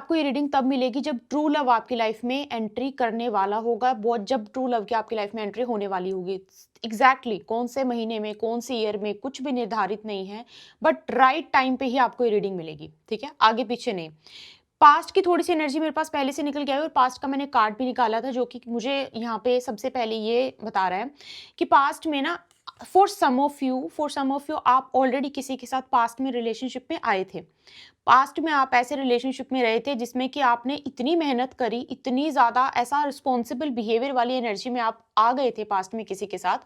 आपको ये रीडिंग तब मिलेगी जब ट्रू लव आपकी लाइफ में एंट्री करने वाला होगा, बहुत जब ट्रू लव की आपकी लाइफ में एंट्री होने वाली होगी। एग्जैक्टली कौन से महीने में, कौन से ईयर में, कुछ भी निर्धारित नहीं है, बट राइट टाइम पे ही आपको ये रीडिंग मिलेगी, ठीक है, आगे पीछे नहीं। पास्ट की थोड़ी सी एनर्जी मेरे पास पहले से निकल के आई और पास्ट का मैंने कार्ड भी निकाला था, जो कि मुझे यहाँ पे सबसे पहले ये बता रहा है कि पास्ट में ना, फॉर सम ऑफ यू आप ऑलरेडी किसी के साथ पास्ट में रिलेशनशिप में आए थे। पास्ट में आप ऐसे रिलेशनशिप में रहे थे जिसमें कि आपने इतनी मेहनत करी, इतनी ज़्यादा ऐसा रिस्पॉन्सिबल बिहेवियर वाली एनर्जी में आप आ गए थे पास्ट में किसी के साथ।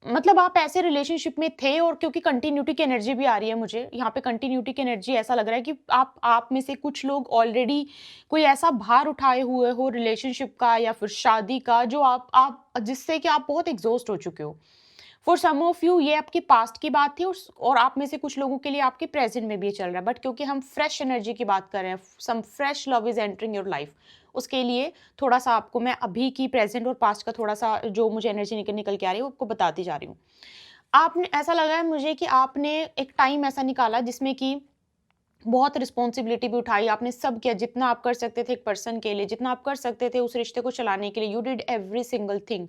मतलब आप ऐसे रिलेशनशिप में थे, और क्योंकि कंटिन्यूटी की एनर्जी भी आ रही है मुझे यहाँ पे, कंटिन्यूटी की एनर्जी ऐसा लग रहा है कि आप में से कुछ लोग ऑलरेडी कोई ऐसा भार उठाए हुए हो रिलेशनशिप का या फिर शादी का, जो आप जिससे कि आप बहुत एग्जॉस्ट हो चुके हो। फॉर सम ऑफ यू ये आपकी पास्ट की बात थी, और आप में से कुछ लोगों के लिए आपके प्रेजेंट में भी ये चल रहा है, बट क्योंकि हम फ्रेश एनर्जी की बात कर रहे हैं, some fresh love is entering your life, उसके लिए थोड़ा सा आपको मैं अभी की प्रेजेंट और पास्ट का थोड़ा सा जो मुझे एनर्जी निकल निकल के आ रही है वो आपको बताती जा रही हूँ। आपने ऐसा लगा है मुझे कि आपने एक टाइम ऐसा निकाला जिसमें कि बहुत रिस्पॉन्सिबिलिटी भी उठाई, आपने सब किया जितना आप कर सकते थे एक पर्सन के लिए, जितना आप कर सकते थे उस रिश्ते को चलाने के लिए, you did every single thing.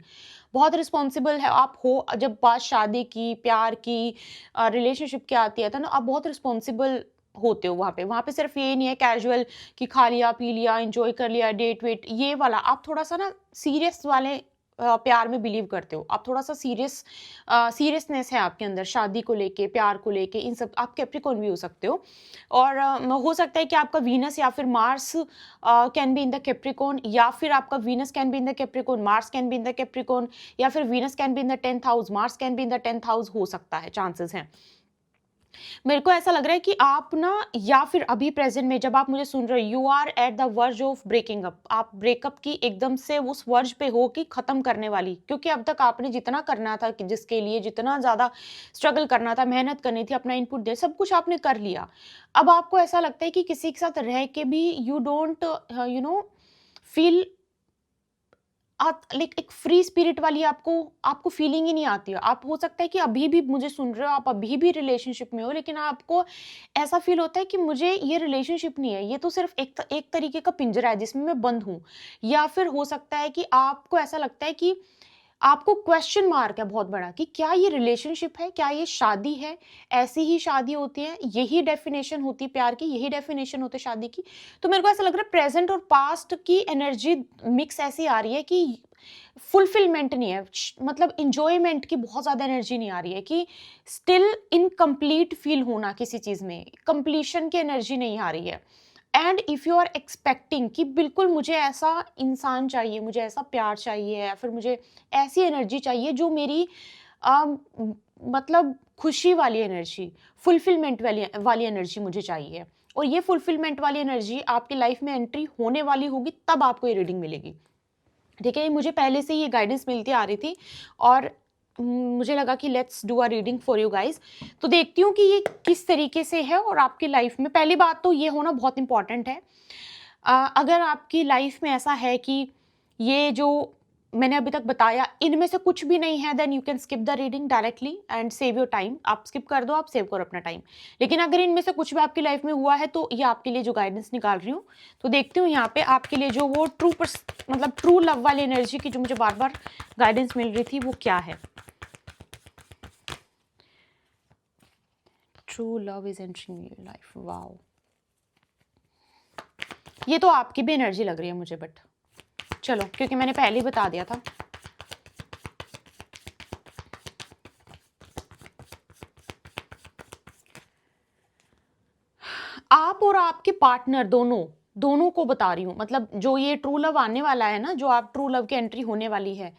बहुत रिस्पॉन्सिबल है आप हो, जब बात शादी की, प्यार की, रिलेशनशिप की आती है तो ना, आप बहुत रिस्पॉन्सिबल होते हो वहाँ पे सिर्फ ये नहीं है कैजुअल कि खा लिया पी लिया एंजॉय कर लिया डेट वेट ये वाला, आप थोड़ा सा ना सीरियस वाले प्यार में बिलीव करते हो, आप थोड़ा सा सीरियसनेस है आपके अंदर, शादी को लेके, प्यार को लेके, इन सब, आप कैप्रिकॉर्न भी हो सकते हो। और हो सकता है कि आपका वीनस या फिर Mars can be in the Capricorn, या फिर आपका Venus can be in the Capricorn, Mars can be in the Capricorn, या फिर Venus can be in the 10th house, Mars can be in the 10th house, हो सकता है, chances हैं। मेरे को ऐसा लग रहा है कि आप ना, या फिर अभी प्रेजेंट में जब आप मुझे सुन रहे हो, you are at the verge of breaking up, आप ब्रेकअप की एकदम से उस वर्ज पे हो कि खत्म करने वाली, क्योंकि अब तक आपने जितना करना था, कि जिसके लिए जितना ज्यादा स्ट्रगल करना था, मेहनत करनी थी, अपना इनपुट दे, सब कुछ आपने कर लिया। अब आपको ऐसा लगता है कि किसी के साथ रह के भी यू डोंट फील, लाइक एक फ्री स्पिरिट वाली आपको आपको फीलिंग ही नहीं आती है। आप हो सकता है कि अभी भी मुझे सुन रहे हो, आप अभी भी रिलेशनशिप में हो, लेकिन आपको ऐसा फील होता है कि मुझे ये रिलेशनशिप नहीं है, ये तो सिर्फ एक तरीके का पिंजरा है जिसमें मैं बंद हूँ। या फिर हो सकता है कि आपको ऐसा लगता है कि आपको क्वेश्चन मार्क है बहुत बड़ा कि क्या ये रिलेशनशिप है, क्या ये शादी है, ऐसी ही शादी होती है, यही डेफिनेशन होती प्यार की, यही डेफिनेशन होती शादी की। तो मेरे को ऐसा लग रहा है प्रेजेंट और पास्ट की एनर्जी मिक्स ऐसी आ रही है कि फुलफिलमेंट नहीं है, मतलब इंजॉयमेंट की बहुत ज्यादा एनर्जी नहीं आ रही है, कि स्टिल इनकम्प्लीट फील होना किसी चीज में, कंप्लीशन की एनर्जी नहीं आ रही है। And if you are expecting कि बिल्कुल मुझे ऐसा इंसान चाहिए, मुझे ऐसा प्यार चाहिए, या फिर मुझे ऐसी एनर्जी चाहिए जो मेरी अम, मतलब खुशी वाली एनर्जी, फुलफिलमेंट वाली एनर्जी मुझे चाहिए, और ये फुलफिलमेंट वाली एनर्जी आपकी लाइफ में एंट्री होने वाली होगी, तब आपको ये रीडिंग मिलेगी। ठीक है, मुझे पहले से ये गाइडेंस मिलती आ रही थी, और मुझे लगा कि let's do a reading for you guys. तो देखती हूँ कि ये किस तरीके से है, और आपकी लाइफ में पहली बात तो ये होना बहुत इंपॉर्टेंट है। अगर आपकी लाइफ में ऐसा है कि ये जो मैंने अभी तक बताया इनमें से कुछ भी नहीं है, then you can skip the reading directly and save your time. आप स्किप कर दो, आप सेव करो अपना टाइम। लेकिन अगर इनमें से कुछ भी आपकी लाइफ में हुआ है तो ये आपके लिए जो गाइडेंस निकाल रही हूँ, तो देखती हूँ यहाँ पे आपके लिए जो वो मतलब ट्रू लव वाली एनर्जी की जो मुझे बार बार गाइडेंस मिल रही थी वो क्या है। True love is entering your life, wow, ये तो आपकी भी एनर्जी लग रही है मुझे, बट चलो क्योंकि मैंने पहले ही बता दिया था। आप और आपके पार्टनर दोनों को बता रही हूँ, मतलब जो ये ट्रू लव आने वाला है ना, जो आप ट्रू लव की एंट्री होने वाली है,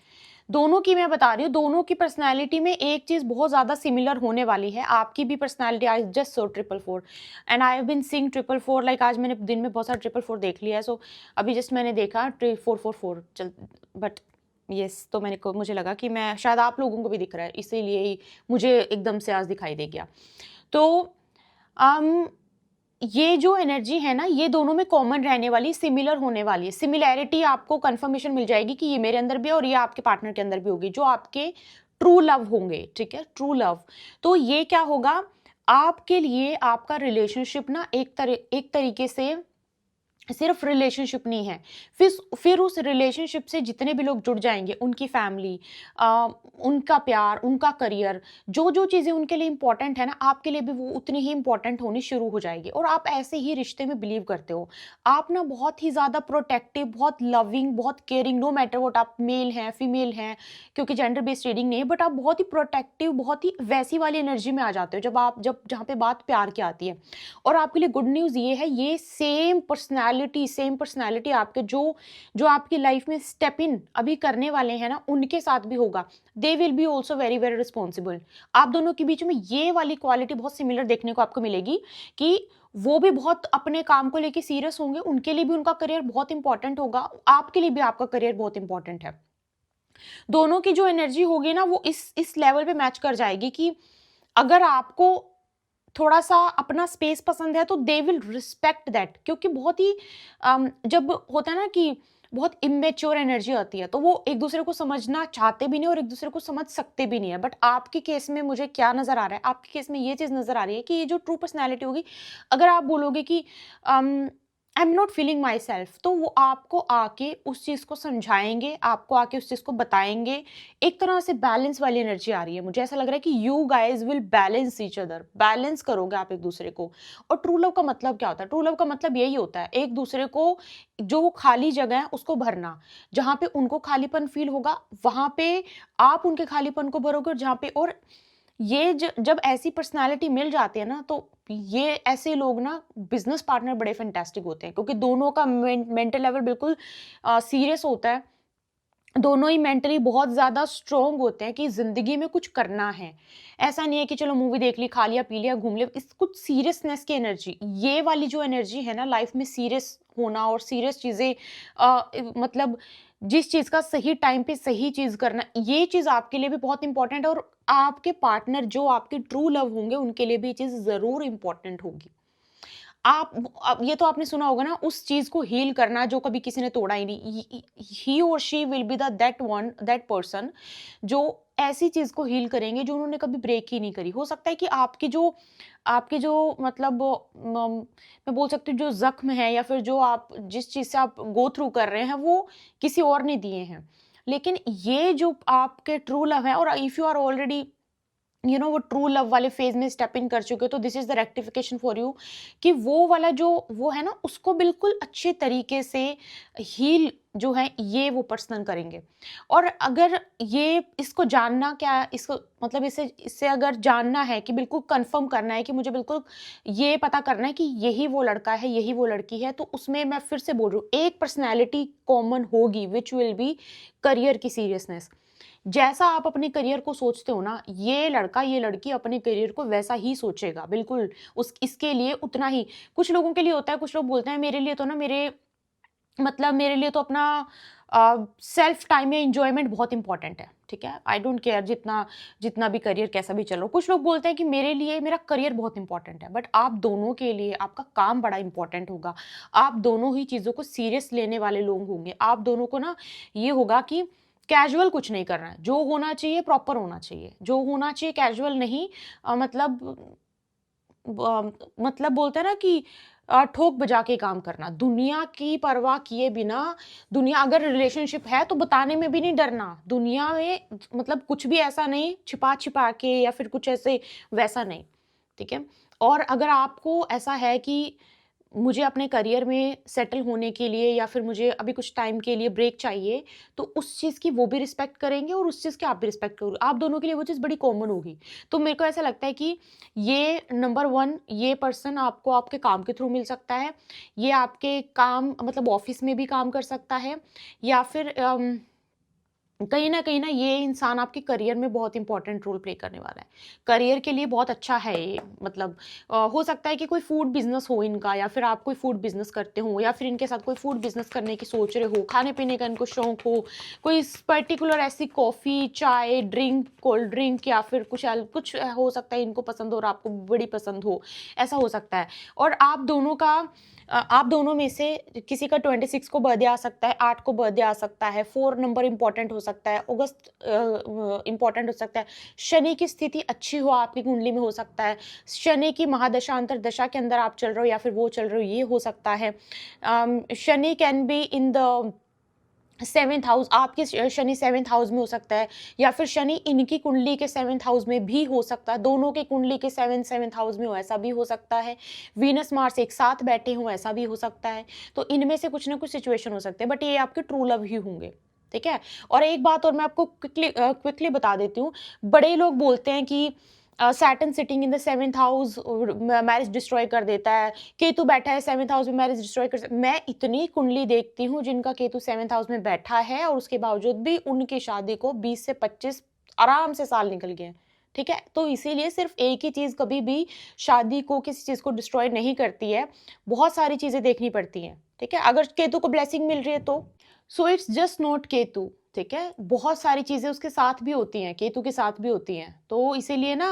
दोनों की मैं बता रही हूँ, दोनों की पर्सनैलिटी में एक चीज बहुत ज्यादा सिमिलर होने वाली है। आपकी भी personality, I just saw 444 and I have been seeing 444, like आज मैंने दिन में बहुत सारा 444 देख लिया है, सो अभी जस्ट मैंने देखा 444 चल, बट यस, तो मुझे लगा कि मैं शायद आप लोगों को भी दिख रहा है, इसीलिए ही मुझे एकदम से आज दिखाई दे गया। तो ये जो एनर्जी है ना, ये दोनों में कॉमन रहने वाली, सिमिलर होने वाली है। सिमिलैरिटी आपको कंफर्मेशन मिल जाएगी कि ये मेरे अंदर भी है और ये आपके पार्टनर के अंदर भी होगी, जो आपके ट्रू लव होंगे। ठीक है, ट्रू लव। तो ये क्या होगा आपके लिए, आपका रिलेशनशिप ना एक तरीके से सिर्फ रिलेशनशिप नहीं है। फिर उस रिलेशनशिप से जितने भी लोग जुड़ जाएँगे, उनकी फैमिली, उनका प्यार, उनका करियर, जो-जो चीज़ें उनके लिए इम्पोर्टेंट है ना, आपके लिए भी वो उतनी ही इम्पोर्टेंट होनी शुरू हो जाएगी, और आप ऐसे ही रिश्ते में बिलीव करते हो। आप ना बहुत ही ज़्यादा प्रोटेक्टिव, बहुत लविंग, बहुत केयरिंग, नो मैटर व्हाट, आप मेल हैं, फीमेल हैं, क्योंकि जेंडर बेस्ड रीडिंग नहीं है, बट आप बहुत ही प्रोटेक्टिव, बहुत ही वैसी वाली एनर्जी में आ जाते हो जब जहाँ पे बात प्यार की आती है। और आपके लिए गुड न्यूज़ ये है, ये सेम पर्सनैलिटी आपके जो जो आपकी लाइफ में स्टेप इन अभी करने वाले हैं ना, उनके साथ भी होगा। They will be also very very responsible. आप दोनों के बीच में ये वाली क्वालिटी बहुत सिमिलर देखने को आपको मिलेगी कि वो भी बहुत अपने काम को लेके सीरियस होंगे, उनके लिए भी उनका करियर बहुत इंपॉर्टेंट होगा, आपके लिए भी आपका करियर बहुत इंपॉर्टेंट है। दोनों की जो एनर्जी होगी ना, वो इस लेवल पे मैच कर जाएगी कि अगर आपको थोड़ा-सा अपना स्पेस पसंद है, तो दे विल रिस्पेक्ट दैट, क्योंकि बहुत ही जब होता है ना कि बहुत इमैच्योर एनर्जी आती है, तो वो एक-दूसरे को समझना चाहते भी नहीं और एक-दूसरे को समझ सकते भी नहीं है। बट आपके केस में मुझे क्या नज़र आ रहा है, आपके केस में ये चीज़ नज़र आ रही है कि ये जो ट्रू पर्सनैलिटी होगी, अगर आप बोलोगे कि um, I am not feeling my self, तो वो आपको आके उस चीज़ को समझाएँगे, आपको आके उस चीज़ को बताएँगे। एक तरह से बैलेंस वाली एनर्जी आ रही है। मुझे ऐसा लग रहा है कि you guys will balance each other, balance करोगे आप एक-दूसरे को। और ट्रू लव का मतलब क्या होता है? ट्रू लव का मतलब यही होता है, एक-दूसरे को जो वो खाली जगह है उसको भरना। जहाँ पे उनको खालीपन फ़ील होगा, वहाँ पे आप उनके खालीपन को भरोगे, और जहाँ पे और ये जब ऐसी पर्सनैलिटी मिल जाती है ना, तो ये ऐसे लोग ना बिज़नेस पार्टनर बड़े फैंटास्टिक होते हैं, क्योंकि दोनों का मेंटल लेवल बिल्कुल सीरियस होता है। दोनों ही मेंटली बहुत ज़्यादा स्ट्रॉन्ग होते हैं कि ज़िंदगी में कुछ करना है। ऐसा नहीं है कि चलो मूवी देख ली, खा लिया, पी लिया, घूम लिया, इस कुछ सीरियसनेस की एनर्जी, ये वाली जो एनर्जी है ना लाइफ में, सीरियस होना और सीरियस चीज़ें मतलब जिस चीज़ का सही टाइम पे सही चीज़ करना, ये चीज़ आपके लिए भी बहुत इंपॉर्टेंट है, और आपके पार्टनर जो आपके ट्रू लव होंगे, उनके लिए भी ये चीज़ ज़रूर इंपॉर्टेंट होगी। आप अब ये तो आपने सुना होगा ना, उस चीज़ को हील करना जो कभी किसी ने तोड़ा ही नहीं। ही और she will be the that person जो ऐसी चीज़ को हील करेंगे जो उन्होंने कभी ब्रेक ही नहीं करी। हो सकता है कि आपके जो मतलब मैं बोल सकती हूँ जो ज़ख्म है, या फिर जो आप जिस चीज़ से आप गो थ्रू कर रहे हैं, वो किसी और ने दिए हैं। लेकिन ये जो आपके ट्रू लव है, और इफ यू आर ऑलरेडी वो ट्रू लव वाले फेज में स्टेप इन कर चुके हो, तो this is the rectification for you कि वो वाला जो वो है ना, उसको बिल्कुल अच्छे तरीके से हील जो है, ये वो पर्सन करेंगे। और अगर ये इसको जानना क्या, इसको मतलब इससे इससे अगर जानना है कि बिल्कुल कंफर्म करना है कि मुझे बिल्कुल ये पता करना है कि यही वो लड़का है, यही वो लड़की है, तो उसमें मैं फिर से बोल रही हूँ, एक पर्सनैलिटी कॉमन होगी, विच विल बी करियर की सीरियसनेस। जैसा आप अपने करियर को सोचते हो ना, ये लड़का, ये लड़की अपने करियर को वैसा ही सोचेगा, बिल्कुल उस इसके लिए उतना ही। कुछ लोगों के लिए होता है, कुछ लोग बोलते हैं मेरे लिए तो ना मेरे लिए तो अपना सेल्फ टाइम या एन्जॉयमेंट बहुत इंपॉर्टेंट है, ठीक है? आई डोंट केयर जितना जितना भी करियर कैसा भी चल रहा हो। कुछ लोग बोलते हैं कि मेरे लिए मेरा करियर बहुत इंपॉर्टेंट है, बट आप दोनों के लिए आपका काम बड़ा इंपॉर्टेंट होगा। आप दोनों ही चीज़ों को सीरियस लेने वाले लोग होंगे। आप दोनों को ना ये होगा कि कैजुअल कुछ नहीं करना है, जो होना चाहिए प्रॉपर होना चाहिए, जो होना चाहिए कैजुअल नहीं। मतलब बोलते हैं ना कि ठोक बजा के काम करना, दुनिया की परवाह किए बिना, दुनिया अगर रिलेशनशिप है तो बताने में भी नहीं डरना। दुनिया में मतलब कुछ भी ऐसा नहीं छिपा-छिपा के या फिर कुछ ऐसे, वैसा नहीं, ठीक है? और अगर आपको ऐसा है कि मुझे अपने करियर में सेटल होने के लिए या फिर मुझे अभी कुछ टाइम के लिए ब्रेक चाहिए, तो उस चीज़ की वो भी रिस्पेक्ट करेंगे और उस चीज़ की आप भी रिस्पेक्ट करोगे। आप दोनों के लिए वो चीज़ बड़ी कॉमन होगी। तो मेरे को ऐसा लगता है कि ये नंबर 1, ये पर्सन आपको आपके काम के थ्रू मिल सकता है। ये आपके काम मतलब ऑफ़िस में भी काम कर सकता है, या फिर कहीं न ये इंसान आपके करियर में बहुत इंपॉर्टेंट रोल प्ले करने वाला है। करियर के लिए बहुत अच्छा है ये, मतलब हो सकता है कि कोई फूड बिज़नेस हो इनका, या फिर आप कोई फूड बिज़नेस करते हो, या फिर इनके साथ कोई फूड बिज़नेस करने की सोच रहे हो, खाने-पीने का इनको शौक हो, कोई पर्टिकुलर ऐसी कॉफ़ी, चाय, ड्रिंक, कोल्ड ड्रिंक, या फिर कुछ हो सकता है इनको पसंद हो और आपको बड़ी पसंद हो, ऐसा हो सकता है। और आप दोनों का आप दोनों में से किसी का 26 को बर्थडे आ सकता है, 8 को बर्थडे आ सकता है, 4 नंबर इम्पोर्टेंट हो सकता है, अगस्त इम्पोर्टेंट हो सकता है, शनि की स्थिति अच्छी हो आपकी कुंडली में हो सकता है, शनि की महादशा अंतर्दशा के अंदर आप चल रहे हो या फिर वो चल रहे हो, ये हो सकता है। Shani can be in the 7th house, आपके शनि 7th हाउस में हो सकता है, या फिर शनि इनकी कुंडली के 7th हाउस में भी हो सकता है, दोनों के कुंडली के 7th हाउस में हो, ऐसा भी हो सकता है। वीनस मार्स एक साथ बैठे हों, ऐसा भी हो सकता है। तो इनमें से कुछ ना कुछ सिचुएशन हो सकते हैं, बट ये आपके ट्रू लव ही होंगे, ठीक है। और एक बात और मैं आपको क्विकली बता देती हूँ, बड़े लोग बोलते हैं कि Saturn sitting in the 7th house marriage destroy कर देता है, केतु बैठा है 7th हाउस में मैरिज डिस्ट्रॉय कर। मैं इतनी कुंडली देखती हूँ जिनका केतु 7th हाउस में बैठा है और उसके बावजूद भी उनकी शादी को 20 से 25 आराम से साल निकल गए हैं, ठीक है। तो इसीलिए सिर्फ एक ही चीज कभी भी शादी को, किसी चीज को डिस्ट्रॉय नहीं करती है, बहुत सारी चीजें देखनी पड़ती हैं, ठीक है। अगर केतु को ब्लेसिंग मिल रही है तो so it's just not Ketu, ठीक है। बहुत सारी चीजें उसके साथ भी होती हैं, केतु के साथ भी होती हैं। तो इसीलिए ना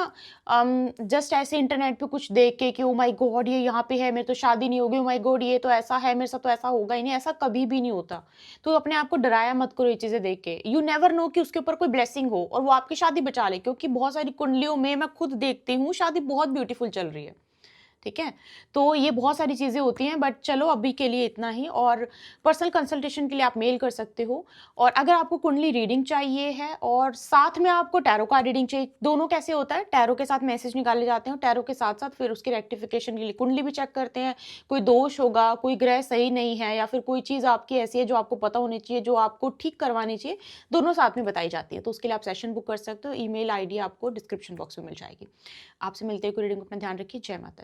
जस्ट ऐसे इंटरनेट पे कुछ देख के कि ओ माय गॉड ये यहाँ पे है, मेरे तो शादी नहीं होगी, ओ माय गॉड ये तो ऐसा है, मेरे साथ तो ऐसा होगा ही नहीं, ऐसा कभी भी नहीं होता। तो अपने आप को डराया मत करो ये चीजें देख के। यू नेवर नो कि उसके ऊपर कोई ब्लेसिंग हो और वो आपकी शादी बचा ले, क्योंकि बहुत सारी कुंडलियों में मैं खुद देखती हूँ शादी बहुत ब्यूटीफुल चल रही है, ठीक है। तो ये बहुत सारी चीज़ें होती हैं, बट चलो अभी के लिए इतना ही। और पर्सनल कंसल्टेशन के लिए आप मेल कर सकते हो। और अगर आपको कुंडली रीडिंग चाहिए है और साथ में आपको टैरो का रीडिंग चाहिए, दोनों कैसे होता है, टैरो के साथ मैसेज निकाले जाते हैं, टैरो के साथ साथ फिर उसकी रेक्टिफिकेशन के लिए कुंडली भी चेक करते हैं। कोई दोष होगा, कोई ग्रह सही नहीं है, या फिर कोई चीज़ आपकी ऐसी है जो आपको पता होनी चाहिए, जो आपको ठीक करवानी चाहिए, दोनों साथ में बताई जाती है। तो उसके लिए आप सेशन बुक कर सकते हो। ईमेल आईडी आपको डिस्क्रिप्शन बॉक्स में मिल जाएगी। आपसे मिलते हैं, कोई रीडिंग, अपना ध्यान रखिए। जय माता दी।